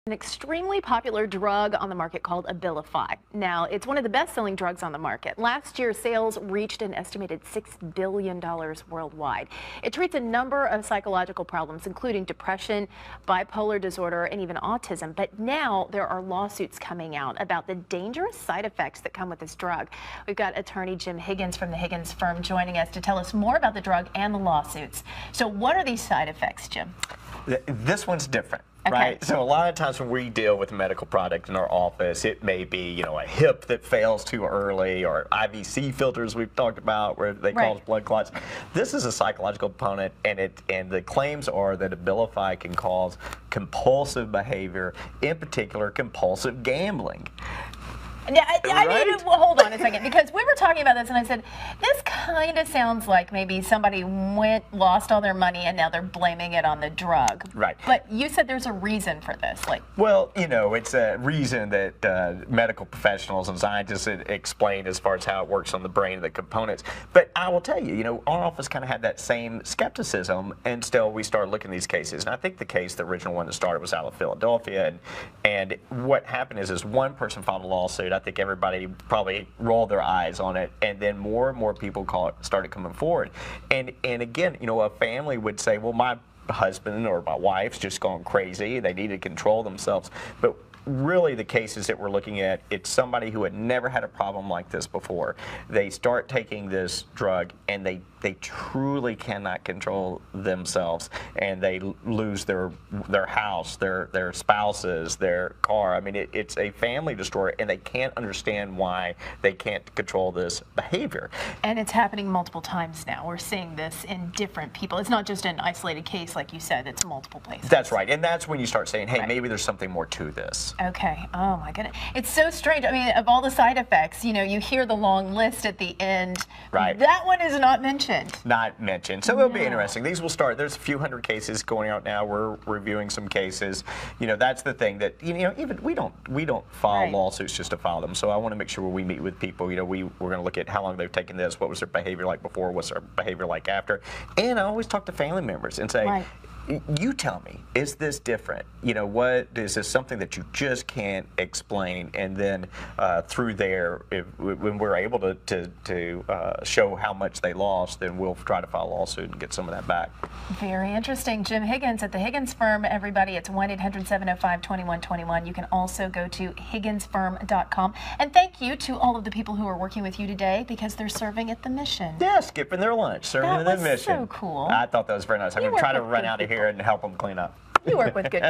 An extremely popular drug on the market called Abilify. Now, it's one of the best-selling drugs on the market. Last year, sales reached an estimated $6 billion worldwide. It treats a number of psychological problems, including depression, bipolar disorder, and even autism. But now there are lawsuits coming out about the dangerous side effects that come with this drug. We've got attorney Jim Higgins from the Higgins firm joining us to tell us more about the drug and the lawsuits. So what are these side effects, Jim? This one's different. Okay. Right. So a lot of times when we deal with a medical product in our office, it may be, a hip that fails too early, or IVC filters we've talked about where they cause blood clots. This is a psychological component, and the claims are that Abilify can cause compulsive behavior, in particular compulsive gambling. Now, I need to hold on a second, because we were talking about this and I said, this kind of sounds like maybe somebody lost all their money and now they're blaming it on the drug. Right. But you said there's a reason for this. Well, it's a reason that medical professionals and scientists explain as far as how it works on the brain and the components. But I will tell you, our office kind of had that same skepticism until we started looking at these cases. And I think the original one that started was out of Philadelphia. And what happened is one person filed a lawsuit. I think everybody probably rolled their eyes on it, and then more and more people started coming forward. And again, a family would say, well, my husband or my wife's just gone crazy. They need to control themselves. But really the cases that we're looking at, it's somebody who had never had a problem like this before. They start taking this drug and they truly cannot control themselves, and they lose their house, their spouses, their car. I mean, it's a family destroyer, and they can't understand why they can't control this behavior. And it's happening multiple times now. We're seeing this in different people. It's not just an isolated case, like you said, it's multiple places. That's right, and that's when you start saying, hey, maybe there's something more to this. Okay. Oh my goodness. It's so strange. I mean, of all the side effects, you hear the long list at the end. Right. That one is not mentioned. Not mentioned. So it'll be interesting. These will start. There's a few hundred cases going out now. We're reviewing some cases. That's the thing that even we don't file lawsuits just to file them. So I want to make sure when we meet with people, we're going to look at how long they've taken this, what was their behavior like before, what's their behavior like after, and I always talk to family members and say, you tell me, is this different? What is this something that you just can't explain? And then through there, when we're able to show how much they lost, then we'll try to file a lawsuit and get some of that back. Very interesting. Jim Higgins at the Higgins firm, everybody. It's 1-800-705-2121. You can also go to higginsfirm.com. And thank you to all of the people who are working with you today, because they're serving at the Mission. Yeah, skipping their lunch, serving at the Mission. That was so cool. I thought that was very nice. I'm going to try to run out of here and help them clean up. You work with good people.